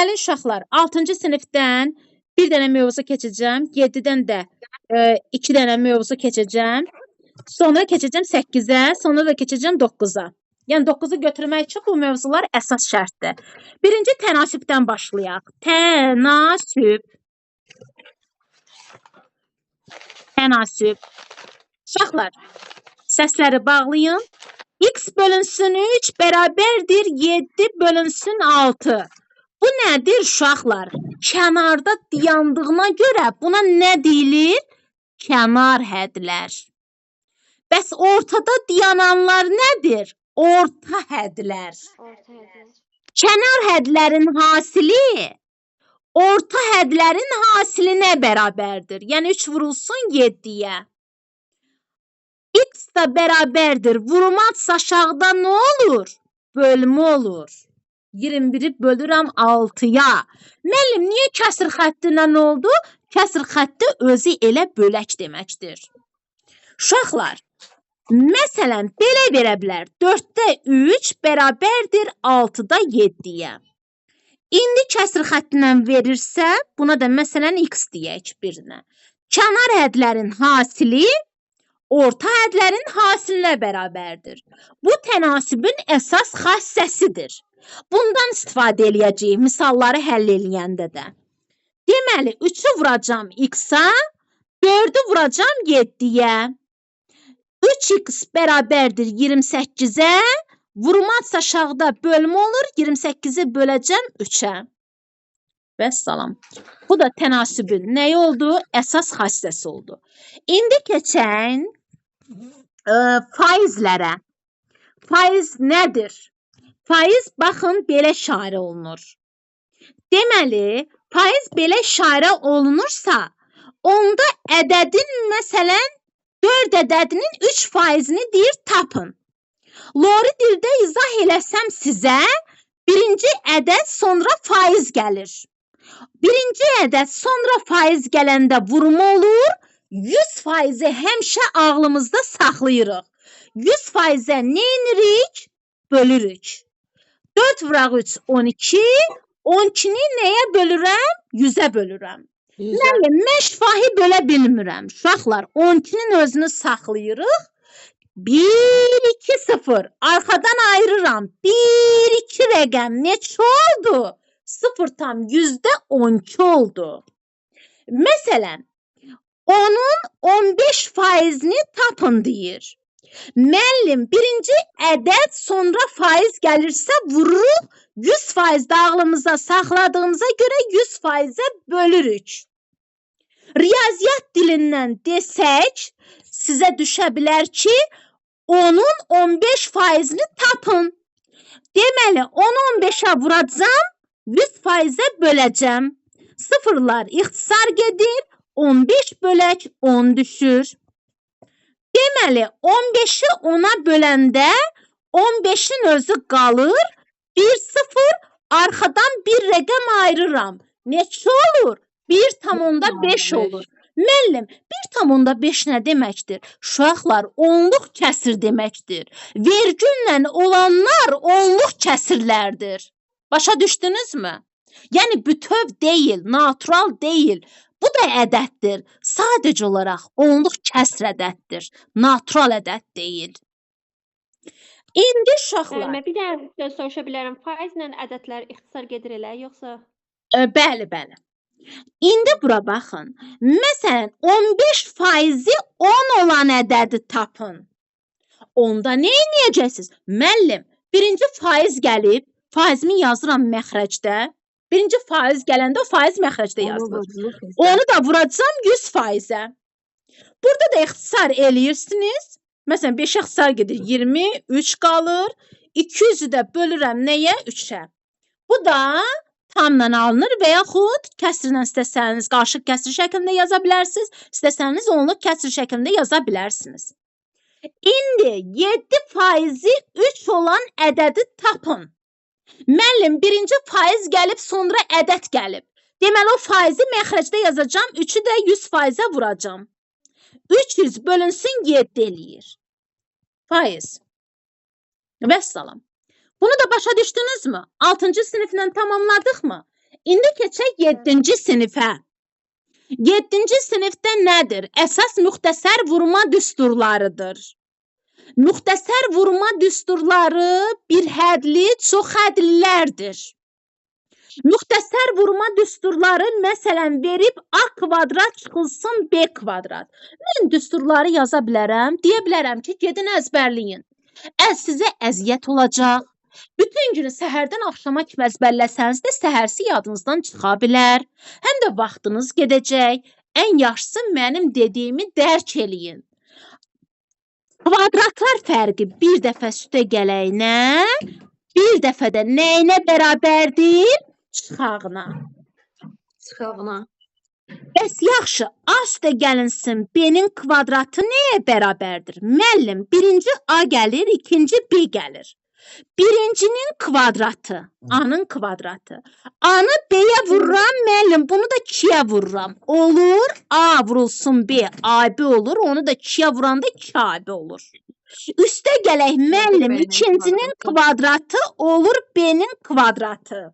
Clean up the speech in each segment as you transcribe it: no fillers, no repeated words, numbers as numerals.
Deməli, uşaqlar, 6-cı sinifdən bir dənə mövzu keçəcəm, 7-dən də 2 dənə mövzu keçəcəm, sonra keçəcəm 8-ə, sonra da keçəcəm 9-a. Yəni 9-u götürmək üçün bu mövzular əsas şərtdir. Birinci tənasübdən başlayaq. Tənasüb. Tənasüb. Uşaqlar, səsləri bağlayın. X bölünsün 3 bərabərdir 7 bölünsün 6. Bu nədir uşaqlar? Kənarda dayandığına görə buna nə deyilir? Kənar hədlər. Bəs ortada dayananlar nədir? Orta hədlər. Kənar hədlərin hasili orta hədlərin hasilinə bərabərdir. Yəni 3 vurulsun 7-yə. X da bərabərdir. Vurulmazsa aşağıda nə olur? Bölmə olur. 21-i bölürəm 6-ya. Müəllim, niyə kəsr xəttinə nə oldu? Kəsr xətti özü elə bölək deməkdir. Uşaqlar, məsələn, belə verə bilər. 4-də 3 bərabərdir 6-da 7-yə. İndi kəsr xəttindən verirsə, buna da məsələn x deyək birinə. Kənar hədlərin hasili orta hədlərin hasilinə bərabərdir. Bu tənasübün əsas xassəsidir. Bundan istifadə eləyəcəyik misalları həll eləyəndə də. Deməli, 3-ü vuracam x-a, 4-ü vuracam 7-yə. 3x bərabərdir 28-ə, vurmazsa aşağıda bölmə olur, 28-i böləcəm 3-ə. Vəssalam. Bu da tənasübün nəyi oldu? Əsas xassəsi oldu. İndi keçən faizlərə. Faiz nədir? Faiz, baxın, belə işarə olunur. Deməli, faiz belə işarə olunursa, onda ədədin, məsələn, 4 ədədinin 3 faizini deyir, tapın. Lori dildə izah eləsəm sizə, birinci ədəd sonra faiz gəlir. Birinci ədəd sonra faiz gələndə vurma olur, 100%-i həmişə ağlımızda saxlayırıq. 100%-ə nə edirik? Bölürük. 4 vuraq 3, 12. 12-ni nəyə bölürəm? 100-ə bölürəm. Müəllim, mən şifahi bölə bilmirəm. Uşaqlar, 12-nin özünü saxlayırıq. 1, 2, 0. Arxadan ayırıram. 1, 2 rəqəm neçə oldu? 0,12 oldu. Məsələn, onun 15%-ni tapın deyir. Müəllim, birinci ədəd sonra faiz gəlirsə vururuq, 100% ağlımıza saxladığımıza görə 100%-ə bölürük. Riyaziyyat dilindən desək, sizə düşə bilər ki, onun 15%-ni tapın. Deməli, onu 15-ə vuracam, 100%-ə böləcəm. Sıfırlar ixtisar gedir, 15 bölək 10 düşür. Deməli, 15-i 10-a böləndə 15-in özü qalır, 1-0, arxadan bir rəqəm ayırıram. Neçə olur? 1,5 olur. Müəllim, 1,5 nə deməkdir? Uşaqlar, onluq kəsir deməkdir. Vergüllə olanlar onluq kəsirlərdir. Başa düşdünüzmü? Yəni, bütöv deyil, natural deyil. Bu da ədəddir. Sadəcə olaraq onluq kəsr ədəddir. Natural ədəd deyil. İndi uşaqlar... Bir dənə soruşa bilərəm. Faizlə ədədlər ixtisar gedir elə, yoxsa? Bəli, bəli. İndi bura baxın. Məsələn, 15%-i 10 olan ədədi tapın. Onda nə edəcəksiniz? Müəllim, birinci faiz gəlib, faizimi yazıram məxrəcdə. Birinci faiz gələndə o faiz məxrəcdə yazılır. Onu da vuracam 100%-ə. Burada da ixtisar eləyirsiniz. Məsələn, 5 ixtisar gedir, 23 qalır. 200-ü də bölürəm nəyə? 3-ə. Bu da tamla alınır və yaxud kəsrlə istəsəniz qarışıq kəsr şəklində yaza bilərsiniz. İstəsəniz onluq kəsr şəklində yaza bilərsiniz. İndi 7%-i 3 olan ədədi tapın. Müəllim, birinci faiz gəlib, sonra ədəd gəlib. Deməli, o faizi məxrəcdə yazacam, 3-ü də 100%-ə vuracam. 300 bölünsün 7 eləyir. Faiz. Vəssalam. Bunu da başa düşdünüzmü? 6-cı siniflə tamamladıq mı? İndi keçək 7-ci sinifə. 7-ci sinifdə nədir? Əsas müxtəsər vurma düsturlarıdır. Müxtəsər vurma düsturları bir hədli, çox hədlilərdir. Müxtəsər vurma düsturları məsələn verib A kvadrat çıxılsın B kvadrat. Mən düsturları yaza bilərəm, deyə bilərəm ki, gedin əzbərləyin. Sizə əziyyət olacaq. Bütün günü səhərdən axşama kimi əzbərləsəniz də səhərsi yadınızdan çıxa bilər. Həm də vaxtınız gedəcək. Ən yaxşısı mənim dediyimi dərk eləyin. Kvadratlar fərqi bir dəfə üstə gələyinə, bir dəfə də nəyinə bərabərdir? Çıxağına. Çıxağına. Bəs yaxşı, A üstə gəlinsin B-nin kvadratı nəyə bərabərdir? Müəllim, birinci A gəlir, ikinci B gəlir. Birincinin kvadratı, A-nın kvadratı. A-nı B-yə vururam, müəllim, bunu da 2-yə vururam. Olur, A vurulsun B, AB olur, onu da 2-yə vuranda 2AB olur. Üstə gələk, müəllim, ikincinin kvadratı olur B-nin kvadratı.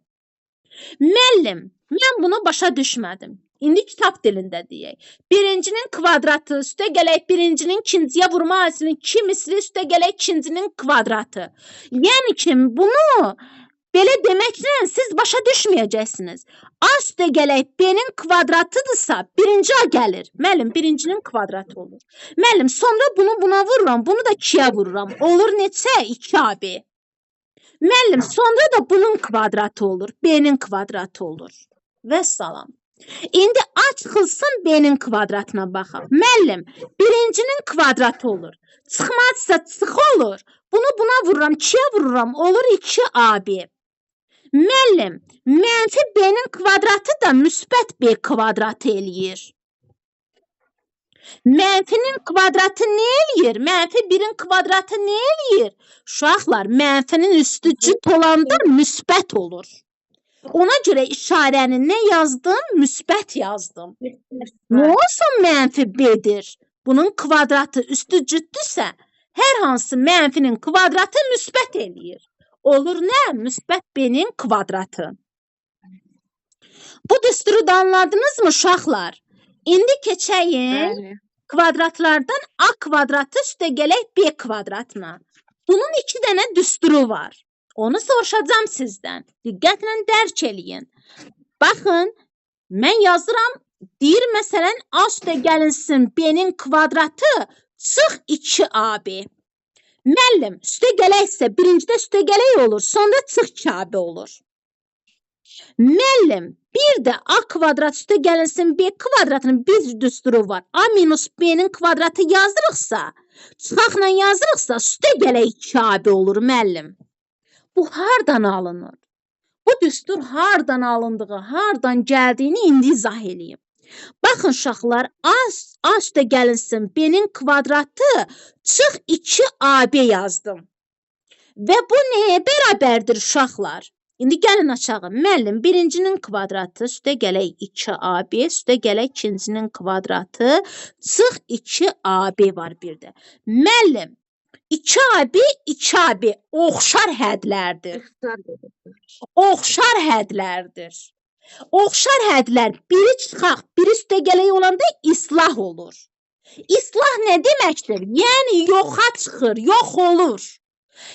Müəllim, mən bunu başa düşmədim. İndi kitab dilində deyək. Birincinin kvadratı üstə gələk birincinin ikinciyə vurma həcminin 2 misli üstə gələk ikincinin kvadratı. Yəni ki, bunu belə deməklə siz başa düşməyəcəksiniz. A üstə gələk B-nin kvadratıdırsa birinci A gəlir. Müəllim, birincinin kvadratı olur. Müəllim, sonra bunu buna vururam, bunu da 2-yə vururam. Olur neçə? 2AB. Müəllim, sonra da bunun kvadratı olur, B-nin kvadratı olur. Vəssalam. İndi A çıxılsın B-nin kvadratına baxaq. Müəllim, birincinin kvadratı olur. Çıxmazsa çıx olur. Bunu buna vururam, 2-yə vururam, olur 2AB. Müəllim, mənfi B-nin kvadratı da müsbət B kvadratı eləyir. Mənfinin kvadratı nə eləyir? Mənfi 1-in kvadratı nə eləyir? Uşaqlar, mənfinin üstü cüt olanda müsbət olur. Ona görə işarəni nə yazdım? Müsbət yazdım. Nə olsun mənfi B-dir? Bunun kvadratı üstü cütdürsə, hər hansı mənfinin kvadratı müsbət eləyir. Olur nə? Müsbət B-nin kvadratı. Bu düsturu da anladınızmı uşaqlar? İndi keçəyin kvadratlardan A kvadratı üstə gələk B kvadratına. Bunun 2 dənə düsturu var. Onu soruşacağam sizdən. Diqqətlə dərk eləyin. Baxın, mən yazıram, deyir məsələn A üstə gəlinsin B-nin kvadratı çıx 2AB. Müəllim, üstə gələksə birincidə üstə gələk olur, sonra çıx 2AB olur. Müəllim, bir də A kvadrat üstə gəlinsin B kvadratının bir düsturu var. A minus B-nin kvadratı yazırıqsa, çıxaqla yazırıqsa, üstə gələk 2AB olur müəllim. Bu hardan alınır? Bu düstur hardan alındığı, hardan gəldiyini indi izah eləyim. Baxın uşaqlar, A üstə gəlinsin B-nin kvadratı çıx 2AB yazdım. Və bu nəyə bərabərdir uşaqlar? İndi gəlin aşağı. Müəllim, birincinin kvadratı üstə gələk 2AB, üstə gələk ikincinin kvadratı çıx 2AB var bir də. Müəllim, 2AB, 2AB oxşar hədlərdir. Oxşar hədlərdir. Oxşar hədlər biri çıxaq, biri üstə gələk olanda islah olur. İslah nə deməkdir? Yəni yoxa çıxır, yox olur.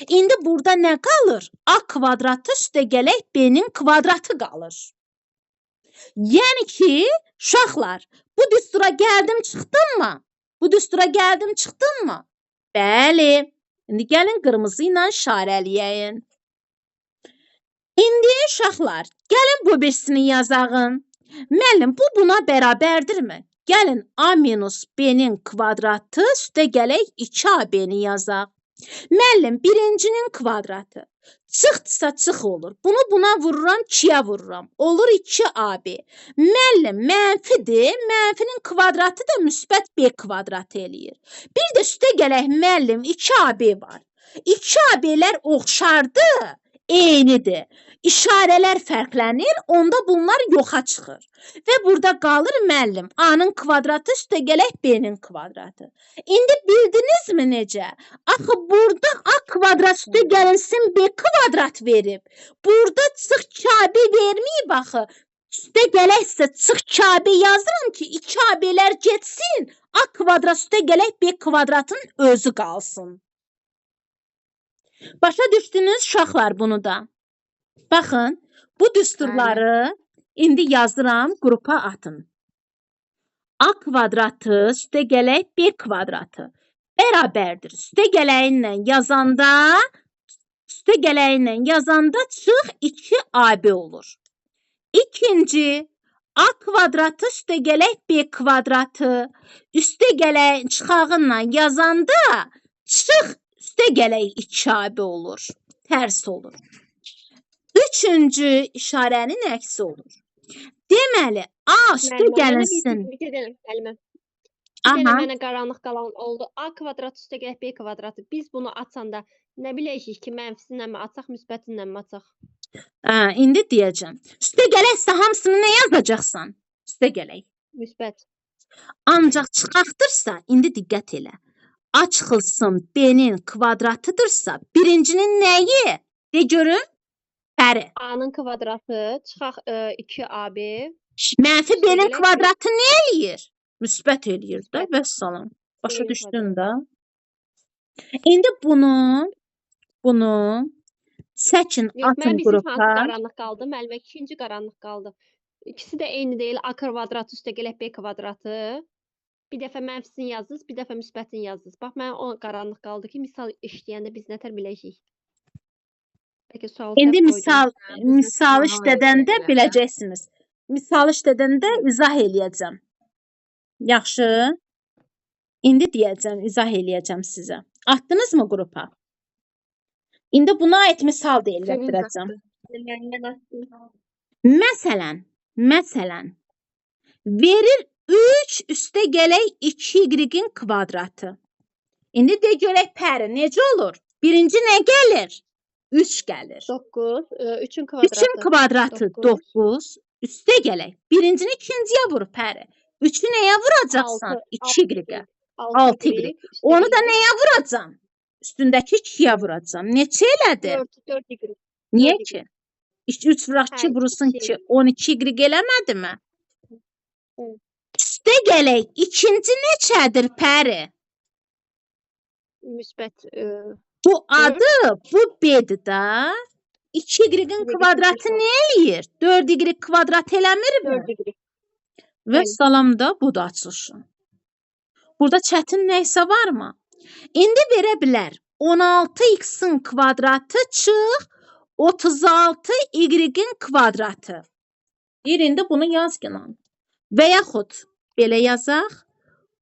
İndi burada nə qalır? A kvadratı üstə gələk B-nin kvadratı qalır. Yəni ki, uşaqlar, bu düstura gəldim, çıxdınmı? Bu düstura gəldim, çıxdınmı? Bəli. İndi gəlin qırmızı ilə işarələyəyin. İndi uşaqlar, gəlin bu birisini yazağın. Müəllim, bu buna bərabərdirmi? Gəlin A minus B-nin kvadratı üstə gələk 2AB-ni yazaq. Müəllim, birincinin kvadratı. Çıxdırsa çıx olur. Bunu buna vururam, 2-yə vururam. Olur 2AB. Müəllim, mənfidir. Mənfinin kvadratı da müsbət B kvadratı eləyir. Bir də üstə gələk müəllim, 2AB var. 2AB-lər oxşardır, eynidir. İşarələr fərqlənir, onda bunlar yoxa çıxır. Və burada qalır müəllim, A-nın kvadratı üstəgələk B-nin kvadratı. İndi bildinizmi necə? Axı burada A kvadrat üstəgəlsin B kvadrat verib. Burada çıx Kabe verməyib axı. Üstəgələksə çıx Kabe yazıram ki, 2 AB-lər getsin. A kvadrat üstəgələk B kvadratın özü qalsın. Başa düşdünüz uşaqlar bunu da? Baxın, bu düsturları indi yazıram, qrupa atın. A kvadratı üstəgələk B kvadratı bərabərdir. Üstəgələyinlə yazanda çıx 2AB olur. İkinci, A kvadratı üstəgələk B kvadratı üstəgələyin çıxağınla yazanda çıx üstəgələk 2AB olur. Tərs olur. Üçüncü işarənin əksi olur. Deməli, A üstəgəlsin. Aha. Mənə qaranlıq qalan oldu. A kvadrat üstəgələk B kvadratı. Biz bunu açanda nə biləcəyik ki, mənfisinlə mi açaq, müsbətinlə mi açaq? İndi deyəcəm. Üstəgələksə hamısını nə yazacaqsan? Üstəgələk. Müsbət. Ancaq çıxaqdırsa, indi diqqət elə. A çıxılsın B-nin kvadratıdırsa, birincinin nəyi? De görün. Fəri. A-nın kvadratı çıxaq 2AB. Mənfi B-nin kvadratı nə eləyir? Müsbət eləyir də, vəssalam. Başa düşdün də. İndi bunu çəkin, atın qrupa. Qaranlıq qaldı, müəllimə ikinci qaranlıq qaldı. İkisi də eyni deyil. A kvadratı üstəgələk B kvadratı. Bir dəfə mənfisini yazdınız, bir dəfə müsbətini yazdınız. Bax, mən o qaranlıq qaldı ki, misal işləyəndə biz nətər biləcəyik? İndi misal işlədəndə biləcəksiniz. Misal işlədəndə izah eləyəcəm. Yaxşı. İndi deyəcəm, izah eləyəcəm sizə. Atdınızmı qrupa? İndi buna aid misal da elətdirəcəm. Məsələn, verir 3 üstəgələk 2y-in kvadratı. İndi de görək Pəri, necə olur? Birinci nə gəlir? 3 gəlir. 9, 3-ün kvadratı. 3-ün kvadratı 9, üstəgələk. Birincini ikinciyə vur Pəri. 3-ü nəyə vuracaqsan? 2y-ə. 6y. Onu da nəyə vuracam? Üstündəki 2-yə vuracam. Neçə elədi? 4y. Niyə ki? 3 vuraq 2 vurursun ki 12y eləmədi mi? Üstəgələk ikinci neçədir Pəri? Müsbət. Bu adı, bu B-dir da. 2y-in kvadratı nə eləyir? 4y kvadrat eləmirmi? 4y. Və salam da bu da açılışı. Burada çətin nəysə varmı? İndi verə bilər. 16x-in kvadratı çıx 36y-in kvadratı. İndi bunu yaz gələn. Və yaxud belə yazaq.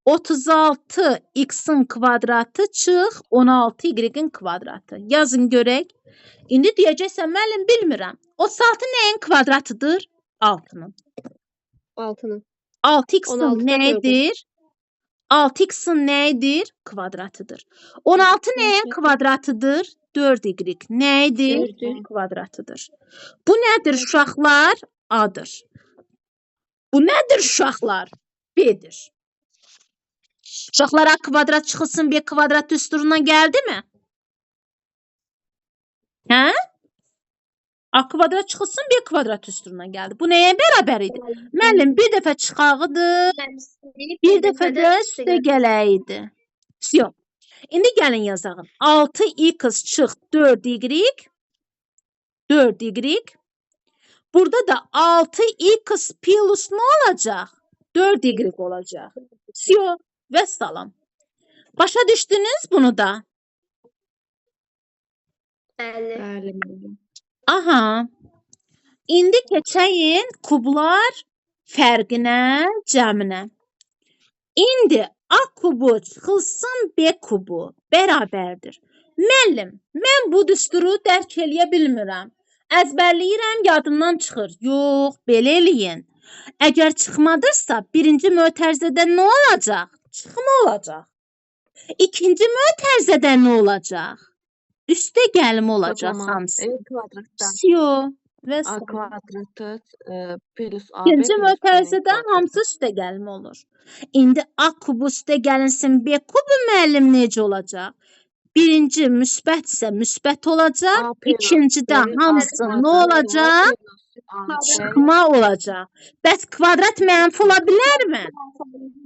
36x-in kvadratı çıx 16y-in kvadratı. Yazın görək. İndi deyəcəksən, müəllim bilmirəm. 36 nəyin kvadratıdır? 6-nın. 6-nın. 6x-in nədir? 6x-in nədir? Kvadratıdır. 16 nəyin kvadratıdır? 4y. Nədir? Kvadratıdır. Bu nədir uşaqlar? A-dır. Bu nədir uşaqlar? B-dir. Uşaqlar A kvadrat çıxılsın B kvadrat düsturundan gəldi mi? Hə? A kvadrat çıxılsın B kvadrat düsturundan gəldi. Bu nəyə bərabər idi? Müəllim, bir dəfə çıxağıdır, bir dəfə də üstəgələyidir. Yox. İndi gəlin yazaq. 6x çıx 4y. 4y. Burada da 6x plus nə olacaq? 4y olacaq. Yox. Və salam. Başa düşdünüz bunu da? Bəli. Aha. İndi keçəyin kublar fərqinə, cəminə. İndi A kubu çıxılsın B kubu bərabərdir. Müəllim, mən bu düsturu dərk eləyə bilmirəm. Əzbərləyirəm, yadımdan çıxır. Yox, belə eləyin. Əgər çıxmadırsa, birinci mötərizədə nə olacaq? Çıxma olacaq. İkinci mötərizədə nə olacaq? Üstə gəlmə olacaq hamısı. Kvadratdan. Yox. Və A sonra kvadratı plus AB ikinci plus B'nin mötərizədə kvadratı. hamısı üstə gəlmə olur. İndi A kubu üstə gəlinsin B kubu müəllim necə olacaq? Birinci müsbətsə müsbət olacaq. A plus İkincidə B hamısı A nə olacaq? plus AB Çıxma olacaq. Bəs kvadrat mənfi ola bilərmi?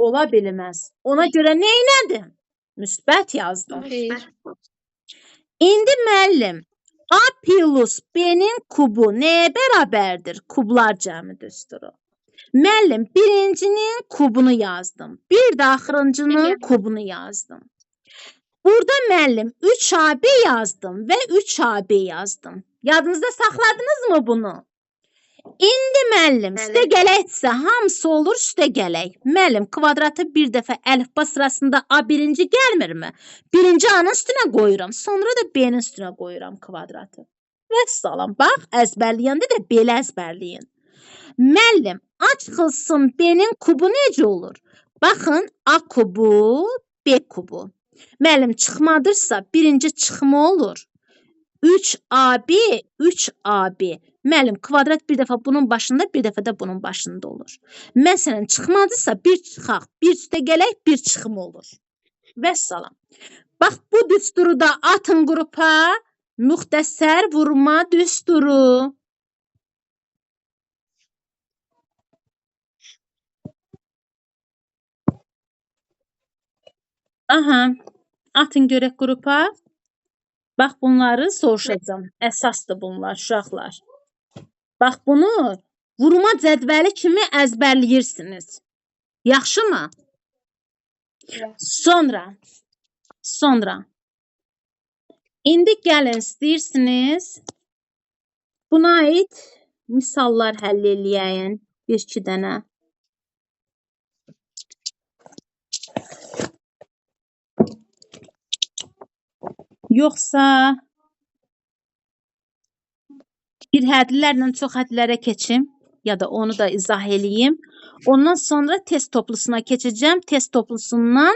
Ola bilməz. Ona görə nə etdim? Müsbət yazdım. Xeyr. İndi müəllim, A plus B-nin kubu nəyə bərabərdir? Kublar cəmi düsturu. Müəllim, birincinin kubunu yazdım. Bir də axırıncının kubunu yazdım. Burada müəllim 3AB yazdım və 3AB yazdım. Yadınızda saxladınız mı bunu? İndi müəllim, üstə gələksə hamısı olur üstə gələk. Müəllim, kvadratı bir dəfə əlifba sırasında A birinci gəlmirmi? Birinci A-nın üstünə qoyuram, sonra da B-nin üstünə qoyuram kvadratı. Vəssalam, bax, əzbərləyəndə də belə əzbərləyin. Müəllim, A çıxılsın B-nin kubu necə olur? Baxın, A kubu, B kubu. Müəllim, çıxmadırsa birinci çıxma olur. 3AB, 3AB. Müəllim, kvadrat bir dəfə bunun başında, bir dəfə də bunun başında olur. Məsələn, çıxmadısa bir çıxaq, bir üstə gələk, bir çıxma olur. Vəssalam. Bax, bu düsturu da atın qrupa, müxtəsər vurma düsturu. Aha, atın görək qrupa. Bax, bunları soruşacağam. Əsasdır bunlar, uşaqlar. Bax, bunu vurma cədvəli kimi əzbərləyirsiniz. Yaxşımı? Sonra. İndi gəlin istəyirsiniz. Buna aid misallar həll eləyəyin. Bir-iki dənə. Yoxsa bir hədlilərlə çox hədlərə keçim ya da onu da izah eləyim. Ondan sonra test toplusuna keçəcəm. Test toplusundan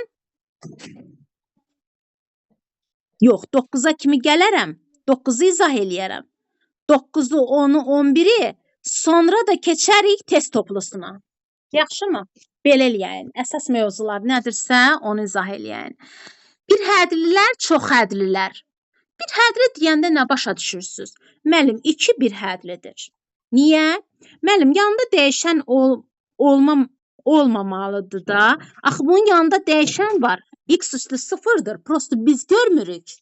yox, 9-a kimi gələrəm. 9-u izah eləyərəm. 9-u, 10-u, 11-i sonra da keçərik test toplusuna. Yaxşımı? Belə eləyəyin. Əsas mövzular nədirsə onu izah eləyəyin. Bir hədlilər, çox hədlilər. Bir hədli deyəndə nə başa düşürsünüz? Müəllim, 2 bir hədlidir. Niyə? Müəllim, yanında dəyişən olmamalıdır da. Axı bunun yanında dəyişən var. X üstü 0-dır. Prosto biz görmürük.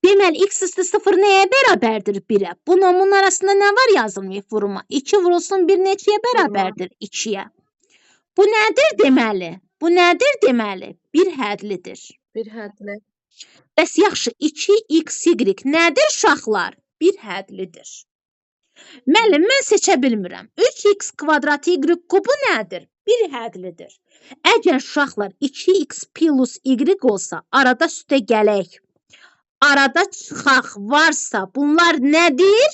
Deməli, x üstü 0 nəyə bərabərdir? 1-ə. Bunun arasında nə var yazılmayıb vurma? 2 vurulsun 1 neçəyə bərabərdir? 2-yə. Bu nədir deməli? Bu nədir deməli? Bir hədlidir. Bir hədli. Bəs yaxşı, 2xy nədir uşaqlar? Bir hədlidir. Müəllim, mən seçə bilmirəm. 3x kvadratı y kubu nədir? Bir hədlidir. Əgər uşaqlar 2x plus y olsa, arada üstə gələk. Arada çıxaq varsa, bunlar nədir?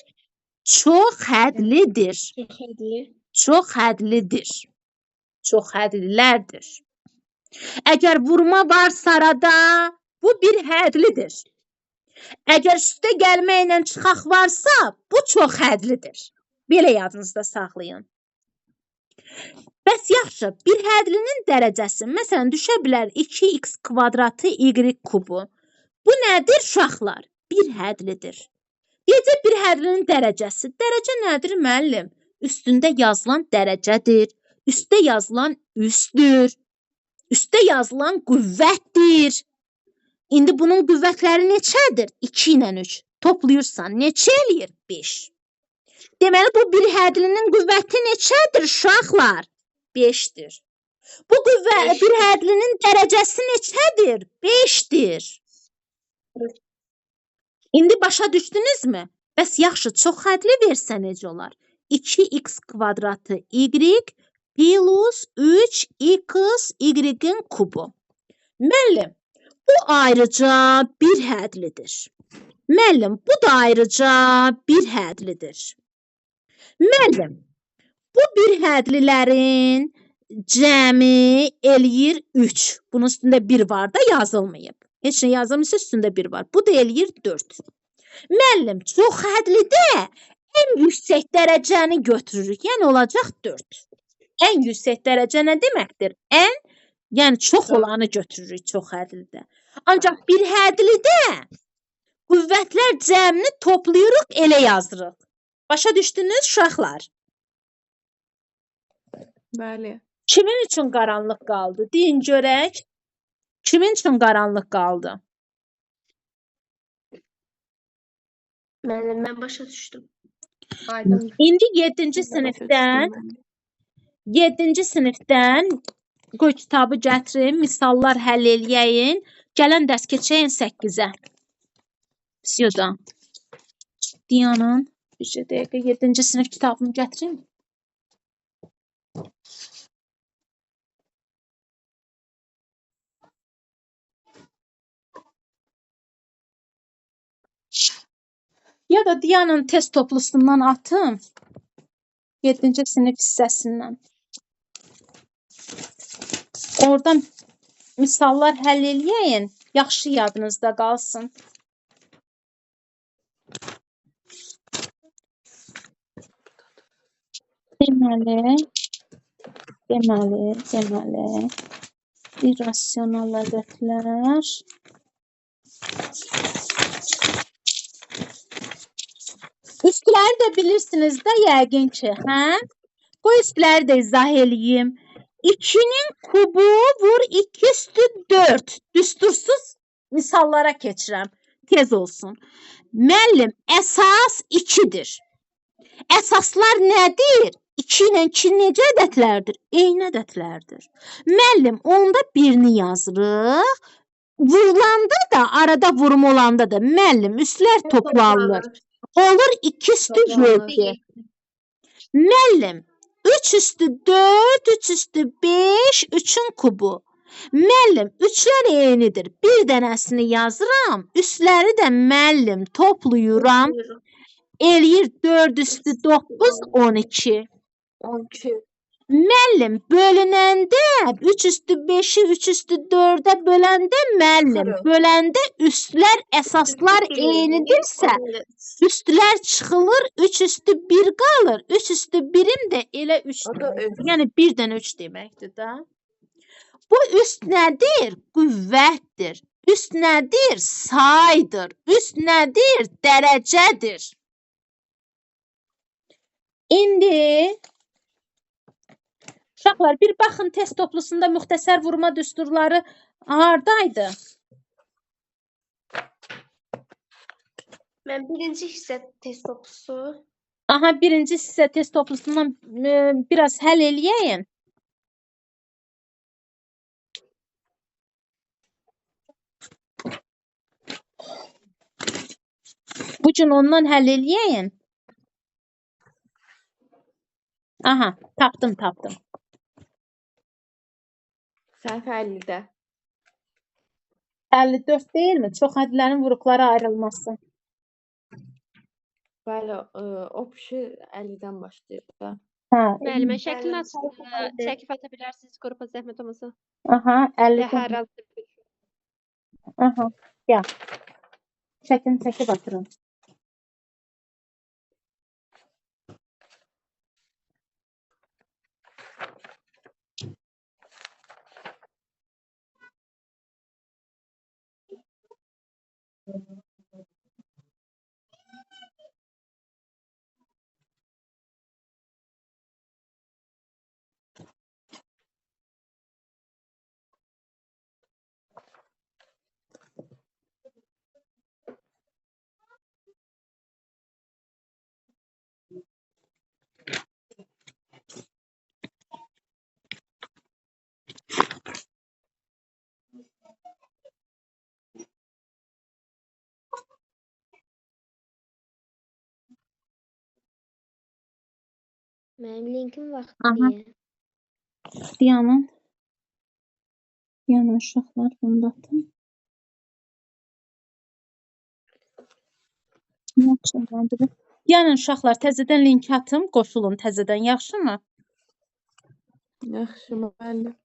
Çox hədlidir. Çox hədlidir. Çox hədlilərdir. Əgər vurma varsa arada, bu bir hədlidir. Əgər üstə gəlməklə çıxaq varsa, bu çox hədlidir. Belə yadınızda saxlayın. Bəs yaxşı, bir hədlinin dərəcəsi, məsələn, düşə bilər 2x kvadratı y kubu. Bu nədir uşaqlar? Bir hədlidir. Necə bir hədlinin dərəcəsi? Dərəcə nədir müəllim? Üstündə yazılan dərəcədir. Üstə yazılan üstdür. Üstə yazılan qüvvətdir. İndi bunun qüvvətləri neçədir? 2 ilə 3. Toplayırsan, neçə eləyir? 5. Deməli, bu bir hədlinin qüvvəti neçədir uşaqlar? 5-dir. Bu bir hədlinin dərəcəsi neçədir? 5-dir. İndi başa düşdünüzmü? Bəs yaxşı, çox hədli versə necə olar? 2x kvadratı y plus 3x y-in kubu. Müəllim, bu ayrıca bir hədlidir. Müəllim, bu da ayrıca bir hədlidir. Müəllim, bu bir hədlilərin cəmi eləyir 3. Bunun üstündə 1 var da yazılmayıb. Heç nə yazılmışsa üstündə 1 var. Bu da eləyir 4. Müəllim, çoxhədlidə ən yüksək dərəcəni götürürük. Yəni olacaq 4. Ən yüksək dərəcə nə deməkdir? Ən, yəni çox olanı götürürük çoxhədlidə. Ancaq birhədlidə qüvvətlər cəmini toplayırıq, elə yazırıq. Başa düşdünüz uşaqlar? Bəli. Kimin üçün qaranlıq qaldı? Deyin görək. Kimin üçün qaranlıq qaldı? Müəllim, mən başa düşdüm. Aydın. İndi 7-ci sinifdən qoy kitabı gətirin, misallar həll eləyəyin. Gələn dərs keçəyin 8-ə. Psyodan. Diyanın. Bir dəqiqə 7-ci sinif kitabını gətirin. Ya da Diyanın test toplusundan atın. 7-ci sinif hissəsindən. Oradan misallar həll eləyəyin. Yaxşı yadınızda qalsın. Deməli, irrasional ədədlər üstləri də bilirsiniz də yəqin ki, hə? Qoy üstləri də izah eləyim. 2-nin kubu vur 2 üstü 4. Düstursuz misallara keçirəm. Tez olsun. Müəllim, əsas 2-dir. Əsaslar nədir? 2 ilə 2 necə ədədlərdir? Eyni ədədlərdir. Müəllim, onda birini yazırıq. Vurulanda da, arada vurum olanda da müəllim, üstlər toplanılır. Olur 2 üstü 7. Müəllim, 3 üstü 4, 3 üstü 5, 3-ün kubu. Müəllim, üçlər eynidir. Bir dənəsini yazıram, üstləri də müəllim toplayıram. Eləyir 4 üstü 9, 12. 12. Müəllim, bölünəndə 3 üstü 5-i 3 üstü 4-ə böləndə müəllim, böləndə üstlər, əsaslar eynidirsə, üstlər çıxılır, 3 üstü 1 qalır, 3 üstü 1-im də elə 3 deməkdir. Yəni 1 dənə 3 deməkdir də. Bu üst nədir? Qüvvətdir. Üst nədir? Saydır. Üst nədir? Dərəcədir. İndi uşaqlar, bir baxın test toplusunda müxtəsər vurma düsturları hardaydı? Mən birinci hissə test toplusu. Aha, birinci hissə test toplusundan biraz həll eləyəyin. Bu gün ondan həll eləyəyin. Aha, tapdım. Səhv 50-də. 54 deyilmi? Çox hədlərin vuruqlara ayrılması. Bəli, o pişi 50-dən başlayır da. Hə, Müəllimə şəklini çəkib ata bilərsiniz qrupa zəhmət olmasa. aha, 50. Hər halda. Aha, gəl. Şəklini çəkib atırım. Mənim linkim Aha. vaxtı. Diyanın uşaqlar bunu atın. Yaxşı, anladım. Diyanın uşaqlar təzədən link atım, qoşulun təzədən, yaxşımı? Yaxşı, müəllim.